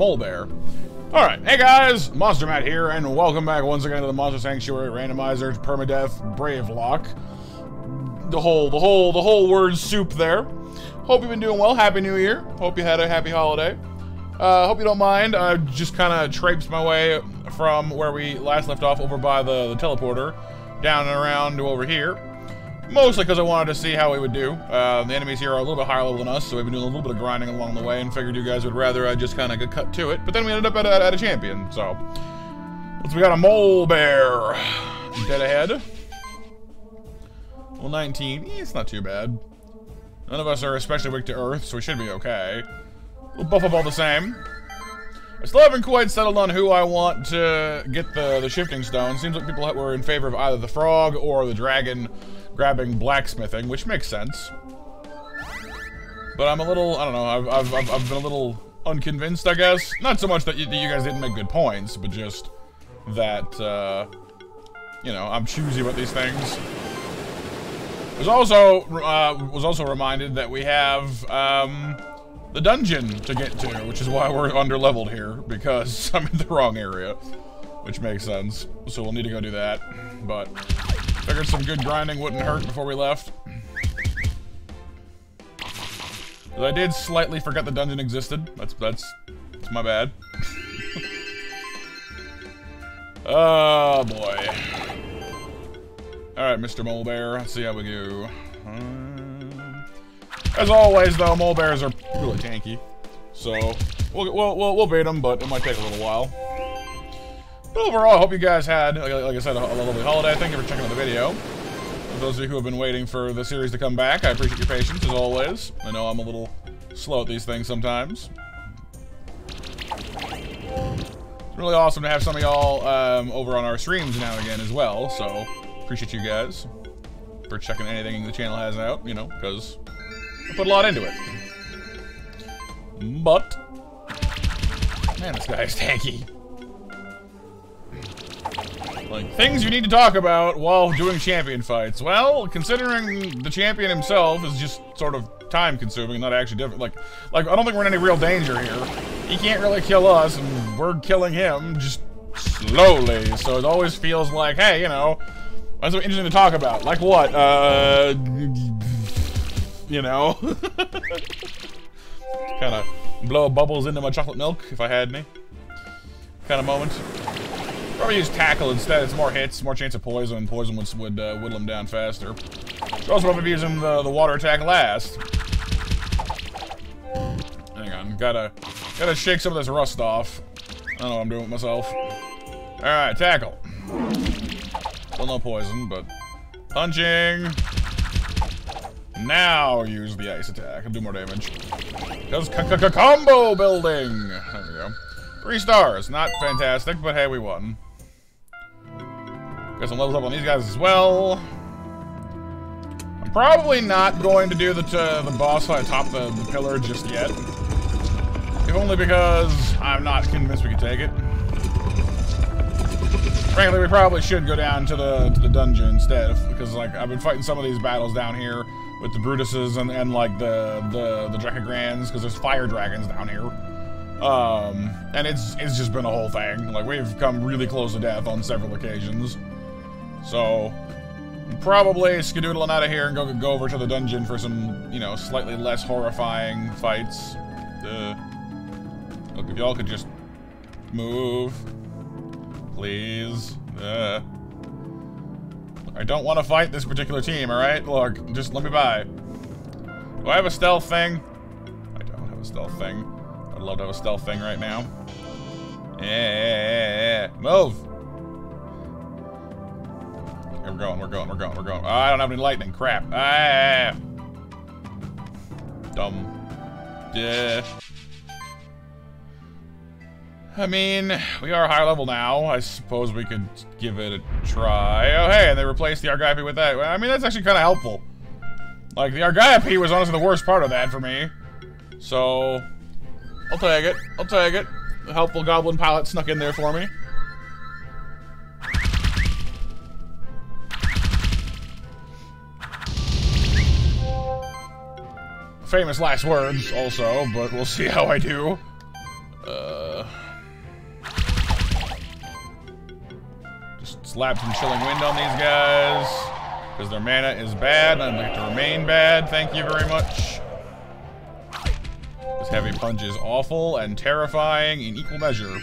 Mole Bear. Alright, hey guys, Monster Matt here, and welcome back once again to the Monster Sanctuary Randomizer Permadeath Brave Lock. The whole word soup there. Hope you've been doing well. Happy New Year. Hope you had a happy holiday. Hope you don't mind. I just kind of traipsed my way from where we last left off over by the teleporter, down and around to over here. Mostly because I wanted to see how we would do. The enemies here are a little bit higher level than us, so we've been doing a little bit of grinding along the way and figured you guys would rather just kind of get cut to it. But then we ended up at a champion, so. We got a Mole Bear dead ahead. Well, 19. It's not too bad. None of us are especially weak to Earth, so we should be okay. We'll buff up all the same. I still haven't quite settled on who I want to get the shifting stone. Seems like people were in favor of either the frog or the dragon grabbing blacksmithing, which makes sense. But I'm a little, I don't know, I've been a little unconvinced, I guess. Not so much that you guys didn't make good points, but just that, you know, I'm choosy about these things. Was also reminded that we have the dungeon to get to, which is why we're under-leveled here, because I'm in the wrong area, which makes sense. So we'll need to go do that, but figured some good grinding wouldn't hurt before we left. But I did slightly forget the dungeon existed. That's my bad. Oh boy. Alright, Mr. Mole Bear, let's see how we do. As always, though, Mole Bears are really tanky. So, we'll beat them, but it might take a little while. But overall, I hope you guys had, like I said, a lovely holiday. Thank you for checking out the video. For those of you who have been waiting for the series to come back, I appreciate your patience, as always. I know I'm a little slow at these things sometimes. It's really awesome to have some of y'all over on our streams now and again as well, so appreciate you guys for checking anything the channel has out, you know, because I put a lot into it. But, man, this guy is tanky. Like, things you need to talk about while doing champion fights. Well, considering the champion himself is just sort of time-consuming, not actually different. Like, I don't think we're in any real danger here. He can't really kill us, and we're killing him just slowly. So it always feels like, hey, you know, that's something interesting to talk about. Like what? You know? Kind of blow bubbles into my chocolate milk, if I had any. Kind of moment. Probably use tackle instead. It's more hits, more chance of poison, and poison would whittle him down faster. Should also probably be using the water attack last. Hang on, gotta shake some of this rust off. I don't know what I'm doing with myself. Alright, tackle. Still no poison, but punching. Now use the ice attack and do more damage. Because combo building. There we go. 3 stars, not fantastic, but hey, we won. Got some levels up on these guys as well. I'm probably not going to do the boss fight atop the pillar just yet. If only because I'm not convinced we can take it. Frankly, we probably should go down to the dungeon instead, because like I've been fighting some of these battles down here with the Brutuses and like the Dracograns, because there's fire dragons down here. And it's just been a whole thing. Like, we've come really close to death on several occasions. So, probably skedoodling out of here and go over to the dungeon for some, you know, slightly less horrifying fights. Look, if y'all could just move. Please. I don't want to fight this particular team, alright? Look, just let me by. Do I have a stealth thing? I don't have a stealth thing. I'd love to have a stealth thing right now. Yeah, move! We're going. Oh, I don't have any lightning, crap. Ah! Dumb. Yeah. I mean, we are higher level now. I suppose we could give it a try. Oh, hey, and they replaced the Argiope with that. I mean, that's actually kind of helpful. Like, the Argiope was honestly the worst part of that for me. So, I'll take it. I'll take it. The helpful goblin pilot snuck in there for me. Famous last words, also, but we'll see how I do. slap some chilling wind on these guys, because their mana is bad, and I'd like to remain bad. Thank you very much. This heavy punch is awful and terrifying in equal measure.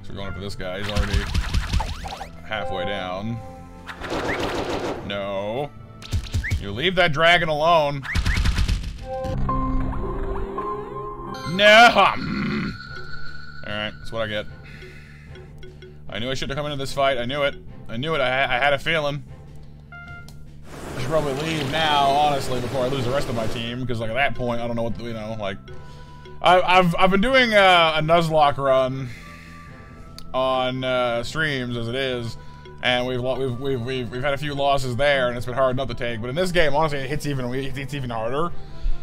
So we're going after this guy. He's already halfway down. No. You leave that dragon alone. No. Alright, that's what I get. I knew I shouldn't have come into this fight. I knew it. I knew it. I had a feeling. I should probably leave now, honestly, before I lose the rest of my team. Because, like, at that point, I don't know what, you know, like... I've been doing a Nuzlocke run on streams, as it is. And we've had a few losses there, and it's been hard enough to take. But in this game, honestly, it hits even harder.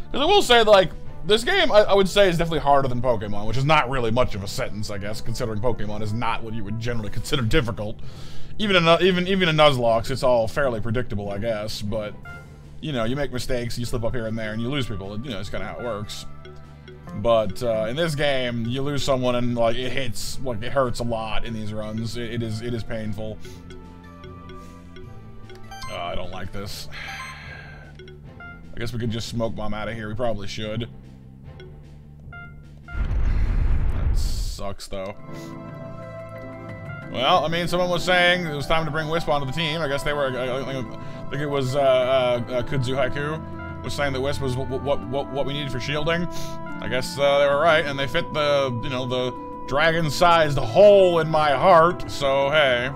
Because I will say, like, this game, I would say, is definitely harder than Pokemon, which is not really much of a sentence, I guess, considering Pokemon is not what you would generally consider difficult. Even in Nuzlocke, it's all fairly predictable, I guess. But you know, you make mistakes, you slip up here and there, and you lose people. You know, it's kind of how it works. But in this game, you lose someone, and like it hits, like it hurts a lot in these runs. It is painful. I don't like this. I guess we could just smoke bomb out of here. We probably should. That sucks, though. Well, I mean, someone was saying it was time to bring Wisp onto the team. I guess they were. I think it was Kudzu Haiku was saying that Wisp was what we needed for shielding. I guess they were right, and they fit the, you know, the dragon-sized hole in my heart. So hey,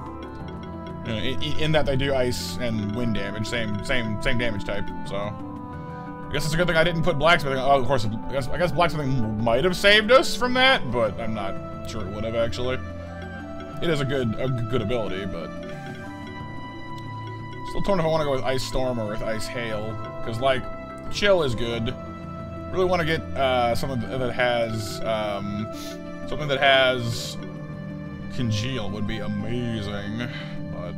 you know, in that they do ice and wind damage, same damage type. So I guess it's a good thing I didn't put blacksmithing. Oh, of course, I guess blacksmithing might have saved us from that, but I'm not sure it would have actually. It is a good ability, but still torn if I want to go with Ice Storm or with Ice Hail, because like Chill is good. Really want to get something that has Congeal would be amazing, but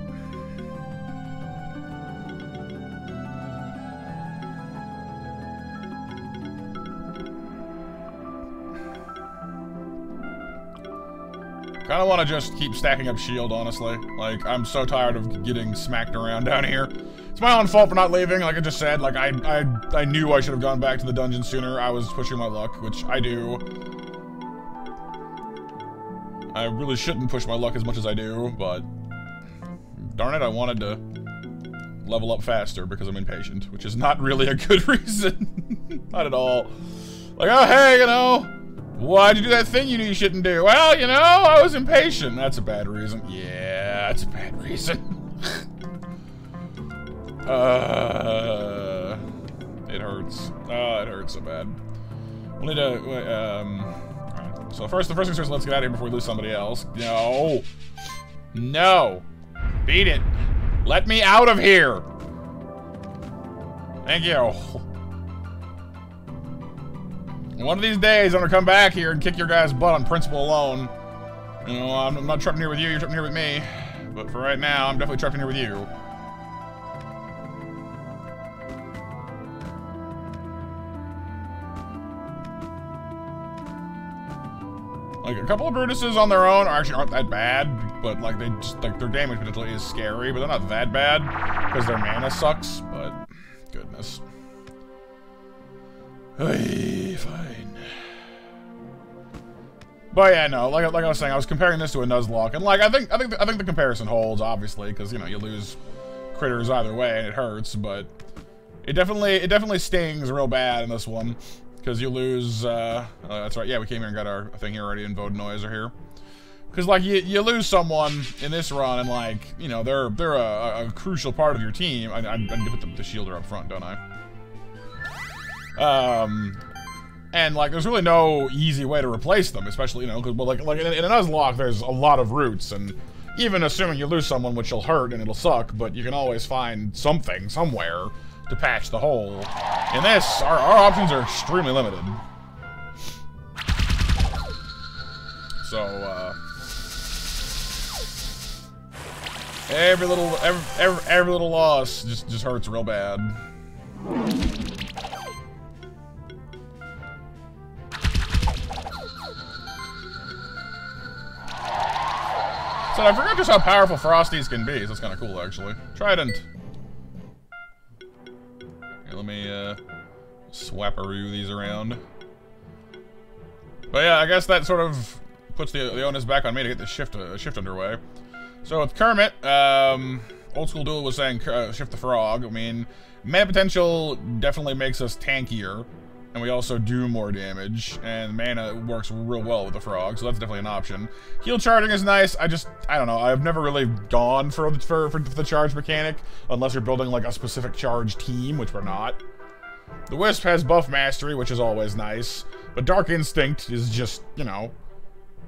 kind of want to just keep stacking up shield, honestly. Like, I'm so tired of getting smacked around down here. It's my own fault for not leaving, like I just said. Like, I knew I should have gone back to the dungeon sooner. I was pushing my luck, which I do. I really shouldn't push my luck as much as I do, but darn it, I wanted to level up faster because I'm impatient, which is not really a good reason. Not at all. Like, oh, hey, you know, why'd you do that thing you knew you shouldn't do? Well, you know, I was impatient. That's a bad reason. Yeah, that's a bad reason. It hurts. Oh, it hurts so bad. We'll need to, alright. So the first things first, let's get out of here before we lose somebody else. No. No. Beat it. Let me out of here. Thank you. One of these days, I'm gonna come back here and kick your guys' butt on principle alone. You know, I'm not trapped in here with you, you're trapped in here with me. But for right now, I'm definitely trapped in here with you. Like, a couple of Brutuses on their own aren't that bad, but like, they just, like, their damage potential is scary, but they're not that bad, because their mana sucks, but goodness. Hey, fine. But yeah, no, like I was saying, I was comparing this to a Nuzlocke, and like I think the comparison holds, obviously, because you know you lose critters either way, and it hurts. But it definitely stings real bad in this one, because you lose. That's right. Yeah, we came here and got our thing here already, and Vodenoiser are here. Because like you lose someone in this run, and like you know they're a crucial part of your team. I need to put the shielder up front, don't I? And like, there's really no easy way to replace them, especially, you know, because, well, like in a Nuzlocke, there's a lot of routes, and even assuming you lose someone, which will hurt and it'll suck, but you can always find something, somewhere, to patch the hole. In this, our options are extremely limited. So, every little loss just hurts real bad. So I forgot just how powerful Frosties can be, so that's kind of cool, actually. Trident. Here, let me, swapperoo these around. But yeah, I guess that sort of puts the onus back on me to get this shift underway. So with Kermit, Old School Duel was saying shift the frog. I mean, mana potential definitely makes us tankier, and we also do more damage, and mana works real well with the frog, so that's definitely an option. Heal charging is nice. I don't know. I've never really gone for the charge mechanic, unless you're building like a specific charge team, which we're not. The Wisp has buff mastery, which is always nice, but Dark Instinct is just, you know,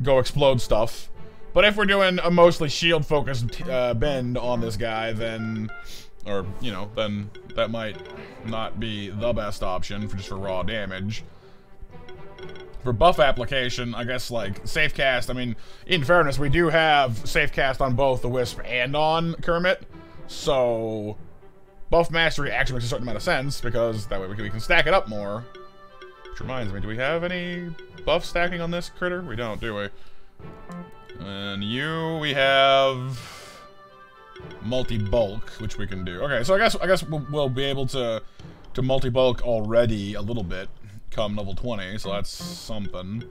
go explode stuff. But if we're doing a mostly shield-focused bend on this guy, then, or, you know, then that might not be the best option for just for raw damage. For buff application, I guess, like, safe cast, I mean, in fairness, we do have safe cast on both the Wisp and on Kermit, so buff mastery actually makes a certain amount of sense, because that way we can stack it up more. Which reminds me, do we have any buff stacking on this critter? We don't, do we? And you, we have multi-bulk, which we can do. Okay, so I guess we'll be able to multi-bulk already a little bit come level 20, so that's something.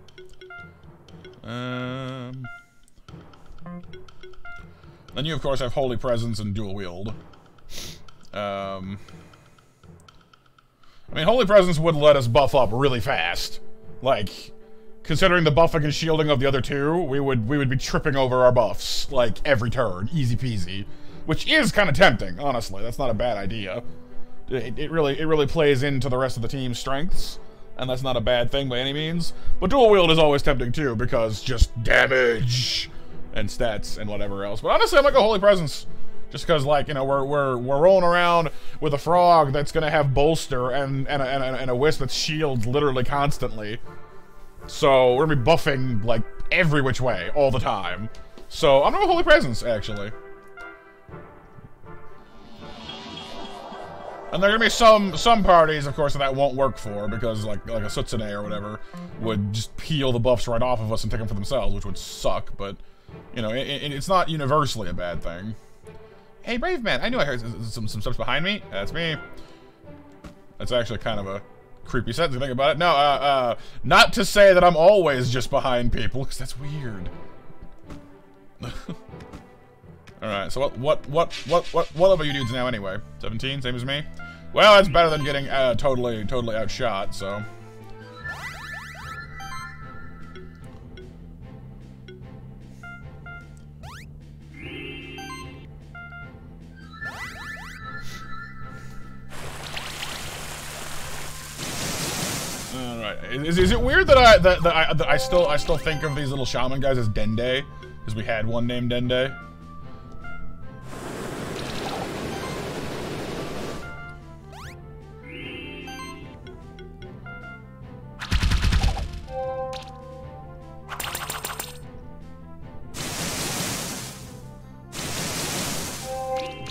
Then you, of course, have Holy Presence and Dual Wield. I mean, Holy Presence would let us buff up really fast. Like, considering the buffing and shielding of the other two, we would be tripping over our buffs, like, every turn. Easy peasy. Which is kind of tempting, honestly. That's not a bad idea. It really plays into the rest of the team's strengths, and that's not a bad thing by any means. But Dual Wield is always tempting, too, because just damage and stats and whatever else. But honestly, I'm like a Holy Presence. Just because, like, you know, we're rolling around with a frog that's gonna have bolster and a Wisp that's shields literally constantly. So we're gonna be buffing like every which way all the time. So I'm gonna go Holy Presence, actually. And there are gonna be some parties, of course, that won't work for, because like a Sutsune or whatever would just peel the buffs right off of us and take them for themselves, which would suck. But you know, it's not universally a bad thing. Hey, Brave Man, I knew I heard some steps behind me. That's me. That's actually kind of a creepy sentence, if you think about it. No, not to say that I'm always just behind people, because that's weird. Alright, so what level are you dudes now anyway? 17, same as me? Well, that's better than getting totally outshot, so. Is it weird that I still think of these little shaman guys as Dende? Because we had one named Dende.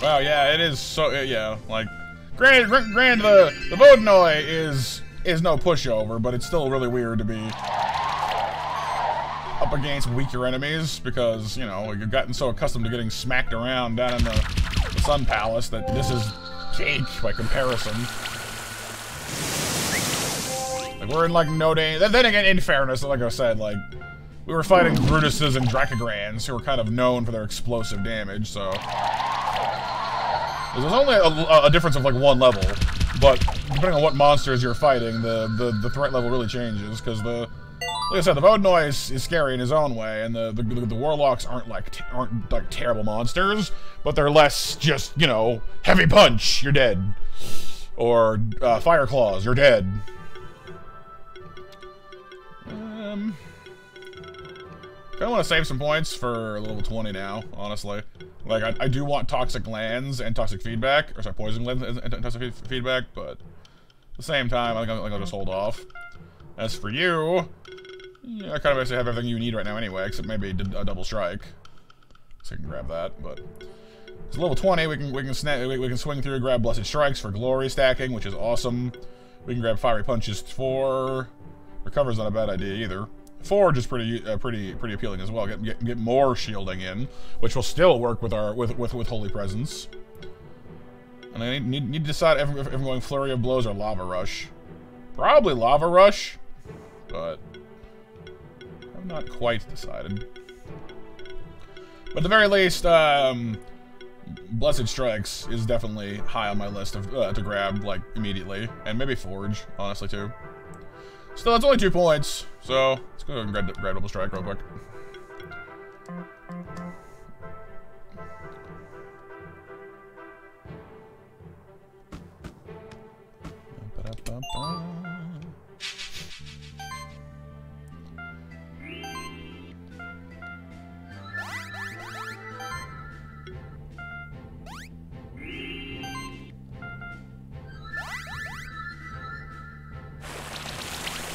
Wow, yeah, it is so, yeah, like, granted the Vodnoi is no pushover, but it's still really weird to be up against weaker enemies, because, you know, you've gotten so accustomed to getting smacked around down in the Sun Palace that this is cake by comparison. Like, we're in, like, no danger. Then again, in fairness, like I said, like, we were fighting Brutuses and Dracograns, who were kind of known for their explosive damage, so. There's only a difference of, like, one level. But depending on what monsters you're fighting, the threat level really changes, because like I said, the Vodnoi is scary in his own way, and the Warlocks aren't like terrible monsters, but they're less just, you know, heavy punch, you're dead, or fire claws, you're dead. I want to save some points for level 20 now, honestly. Like, I do want Toxic Glands and Toxic Feedback, or sorry, Poison Glands and Toxic Feedback, but at the same time, I think I'll just hold off. As for you, yeah, I kind of basically have everything you need right now anyway, except maybe a double strike. So you can grab that, but. So level 20, we can swing through, grab Blessed Strikes for glory stacking, which is awesome. We can grab Fiery Punches for. Recover's not a bad idea either. Forge is pretty appealing as well. Get more shielding in, which will still work with our with Holy Presence. And I need to decide if I'm going Flurry of Blows or Lava Rush. Probably Lava Rush, but I'm not quite decided. But at the very least, Blessed Strikes is definitely high on my list of to grab like immediately, and maybe Forge, honestly too. Still, it's only 2 points, so let's go and grab Double Strike real quick.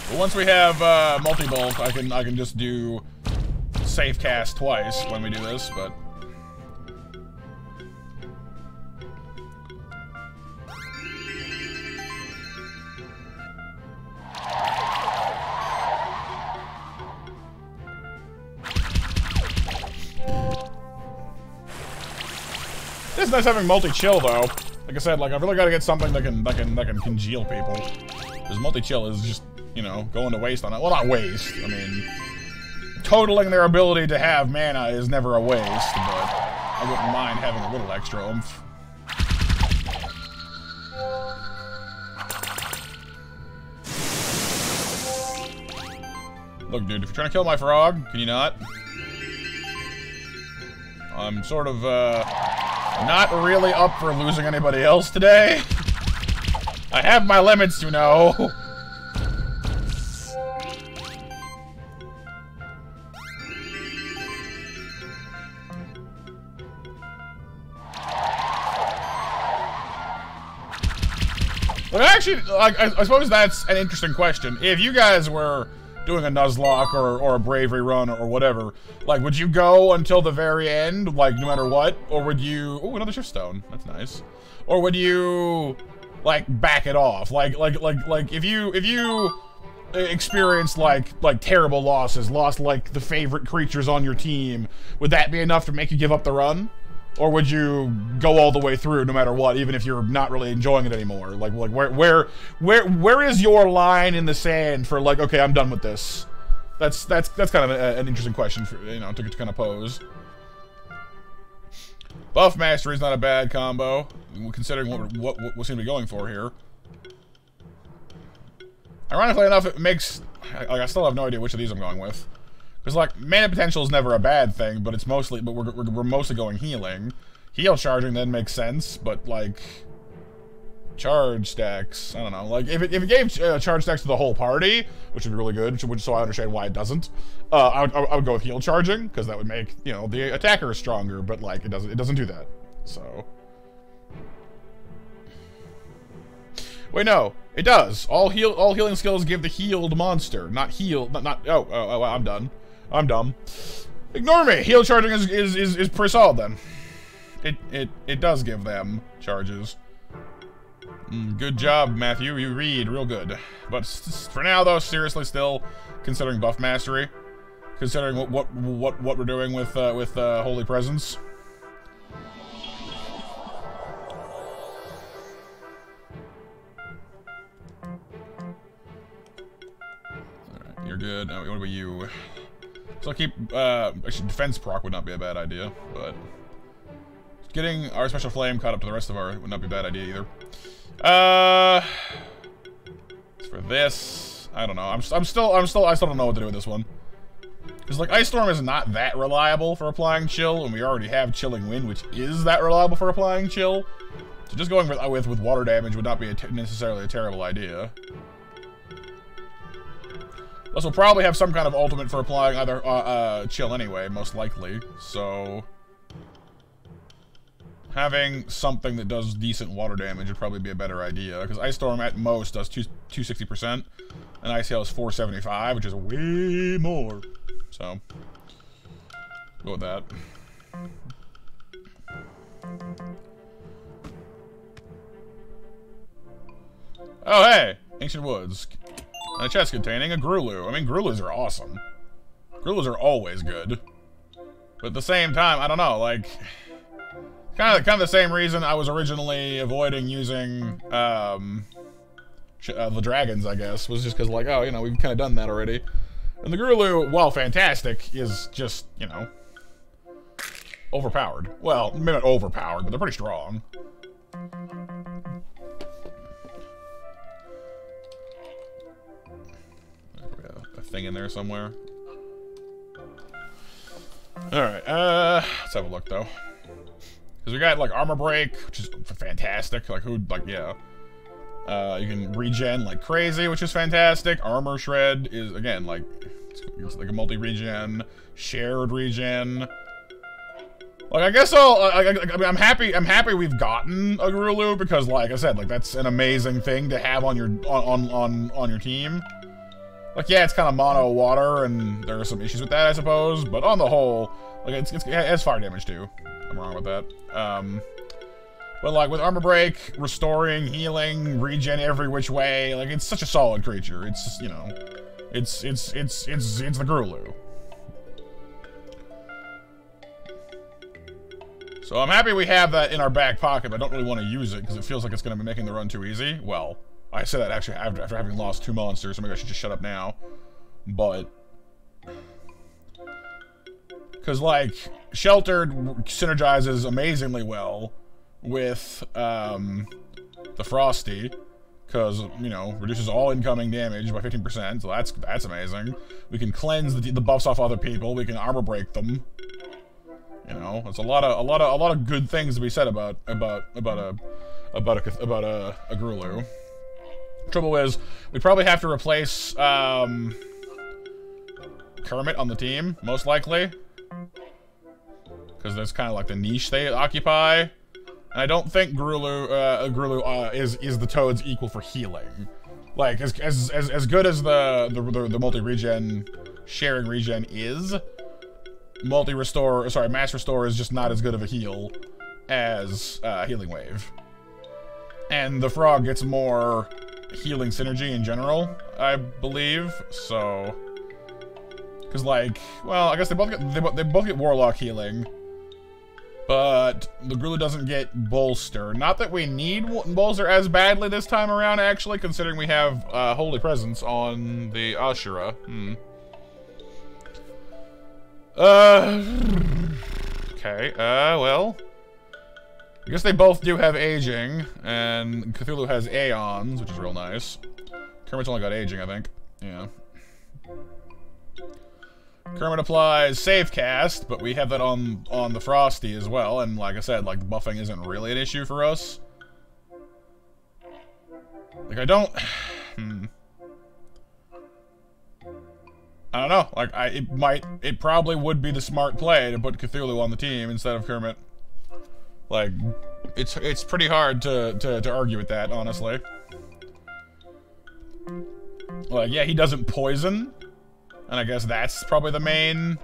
But once we have multi-bolt, I can just do safe cast twice when we do this, but it's nice having multi-chill though. Like I said, like I've really got to get something that can congeal people. Because multi-chill is just, you know, going to waste on it. Well, not waste. I mean, totaling their ability to have mana is never a waste, but I wouldn't mind having a little extra oomph. Look, dude, if you're trying to kill my frog, can you not? I'm sort of, not really up for losing anybody else today. I have my limits, you know. But actually, I suppose that's an interesting question. If you guys were doing a Nuzlocke or a Bravery run or whatever, like, would you go until the very end, like, no matter what? Or would you... Ooh, another Shift Stone. That's nice. Or would you, like, back it off? Like, if you experienced, like, terrible losses, lost, like, the favorite creatures on your team, would that be enough to make you give up the run? Or would you go all the way through no matter what, even if you're not really enjoying it anymore? Like where is your line in the sand for like, okay, I'm done with this? That's kind of an interesting question for, you know, to kind of pose. Buff Mastery is not a bad combo, considering what we seem to be going for here. Ironically enough, it makes I still have no idea which of these I'm going with. Because, like, mana potential is never a bad thing, but it's mostly, but we're mostly going healing. Heal charging then makes sense, but, like, charge stacks, I don't know. Like, if it gave charge stacks to the whole party, which would be really good, so I understand why it doesn't, I would go with heal charging, because that would make, you know, the attacker stronger, but, like, it doesn't do that, so. Wait, no, it does. All healing skills give the healed monster, not oh, I'm done. I'm dumb. Ignore me. Heal charging is pretty solid then. It does give them charges. Good job, Matthew. You read real good. But for now, though, seriously, still considering buff mastery, considering what we're doing with Holy Presence. All right, you're good. Now, what about you? So I'll keep, actually defense proc would not be a bad idea, but getting our special flame caught up to the rest of our would not be a bad idea either. As for this, I don't know. I still don't know what to do with this one. Because like Ice Storm is not that reliable for applying chill, and we already have Chilling Wind, which is that reliable for applying chill. So just going with water damage would not be necessarily a terrible idea. Plus, we'll probably have some kind of ultimate for applying either chill anyway, most likely. So having something that does decent water damage would probably be a better idea. Because Ice Storm at most does 260%, and Ice Hail is 475, which is way more. So go with that. Oh hey, Ancient Woods. And a chest containing a Grulu. I mean, Grulus are awesome. Grulus are always good. But at the same time, I don't know, like... Kind of the same reason I was originally avoiding using, the dragons, I guess, was just because, like, oh, you know, we've kind of done that already. And the Grulu, while fantastic, is just, you know, overpowered. Well, maybe not overpowered, but they're pretty strong. A thing in there somewhere. Alright, let's have a look, though. Because we got, like, Armor Break, which is fantastic. Like, who, like, yeah. You can regen like crazy, which is fantastic. Armor Shred is, again, like, it's like a multi-regen, shared regen. Like, I guess I mean, I'm happy we've gotten a Grulu, because, like I said, like, that's an amazing thing to have on your, on your team. Like, yeah, it's kind of mono water, and there are some issues with that, I suppose, but on the whole, like, it has fire damage, too. I'm wrong with that. But like with Armor Break, restoring, healing, regen every which way, like it's such a solid creature. It's just, you know, it's the Grulu. So I'm happy we have that in our back pocket, but I don't really want to use it because it feels like it's going to be making the run too easy. Well, I said that actually after having lost 2 monsters, so maybe I should just shut up now. But because, like, Sheltered synergizes amazingly well with the Frosty, because, you know, reduces all incoming damage by 15%, so that's amazing. We can cleanse the buffs off other people. We can Armor Break them. You know, it's a lot of good things to be said about a Grulu. Trouble is, we probably have to replace Kermit on the team, most likely. Because that's kind of like the niche they occupy. And I don't think Grulu is the Toad's equal for healing. Like, as good as the multi-regen, sharing regen is, Mass Restore is just not as good of a heal as Healing Wave. And the Frog gets more healing synergy in general, I believe, so... Because, like, well, I guess they both get Warlock healing, but the Grulu doesn't get Bolster. Not that we need Bolster as badly this time around, actually, considering we have Holy Presence on the Ashura. Okay, well, I guess they both do have Aging, and Cthulhu has Aeons, which is real nice. Kermit's only got Aging, I think. Yeah. Kermit applies Save Cast, but we have that on the Frosty as well, and like I said, like, buffing isn't really an issue for us. Like, I don't... I don't know, like, it probably would be the smart play to put Cthulhu on the team instead of Kermit. Like, it's pretty hard to argue with that, honestly. Like, yeah, he doesn't poison, and I guess that's probably the main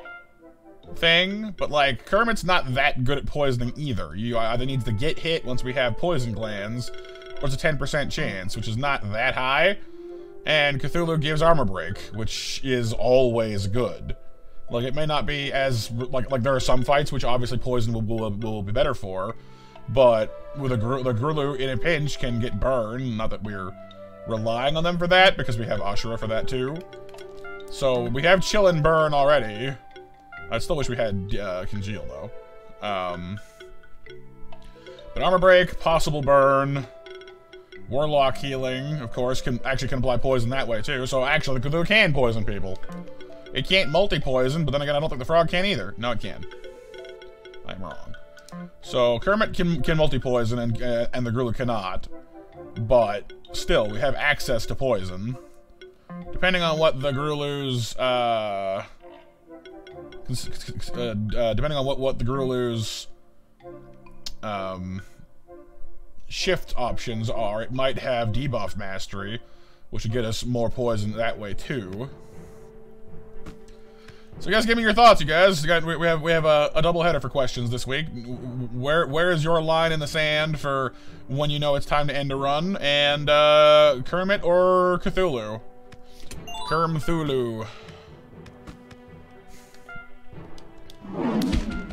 thing, but, like, Kermit's not that good at poisoning either. You either needs to get hit once we have poison glands, or it's a 10% chance, which is not that high, and Cthulhu gives Armor Break, which is always good. Like, it may not be as, like there are some fights which obviously poison will be better for, but with the Grulu in a pinch can get burned, not that we're relying on them for that, because we have Ashura for that too. So, we have Chill and Burn already. I still wish we had Congeal, though. But Armor Break, possible Burn, Warlock healing, of course, can apply poison that way, too. So, actually, the Cthulhu can poison people. It can't multi-poison, but then again, I don't think the Frog can either. No, it can. I'm wrong. So, Kermit can multi-poison, and the Grulu cannot. But, still, we have access to poison. Depending on what the Grulu's, depending on what the Grulu's, shift options are, it might have debuff mastery, which would get us more poison that way, too. So, you guys, give me your thoughts, you guys. We have a doubleheader for questions this week. Where is your line in the sand for when you know it's time to end a run? And, Kermit or Cthulhu? Kermthulu.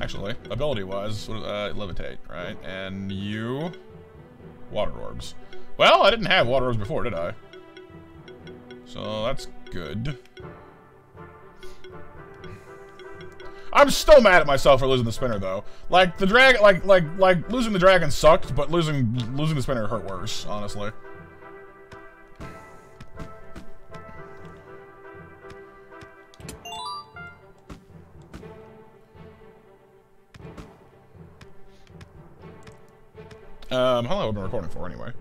actually. Ability-wise, levitate, right? And you... water orbs. Well, I didn't have water orbs before, did I? So that's good. I'm still mad at myself for losing the spinner, though. Like, the drag... Like, losing the dragon sucked, but losing the spinner hurt worse, honestly. How long have I been recording for, anyway?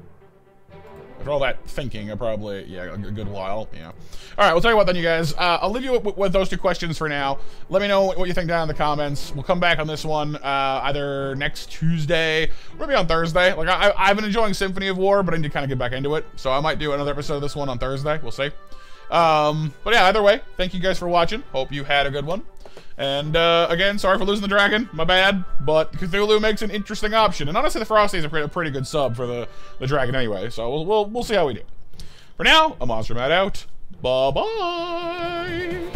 After all that thinking, I probably, yeah, a good while, yeah. Alright, we'll tell you what then, you guys. I'll leave you with those 2 questions for now. Let me know what you think down in the comments. We'll come back on this one, either next Tuesday, or maybe on Thursday. Like, I've been enjoying Symphony of War, but I need to kind of get back into it. So I might do another episode of this one on Thursday. We'll see. But yeah, either way, thank you guys for watching. Hope you had a good one. And, again, sorry for losing the dragon. My bad. But Cthulhu makes an interesting option. And honestly, the Frosty is a pretty good sub for the dragon anyway. So we'll see how we do. For now, I'm Monster Matt out. Bye-bye.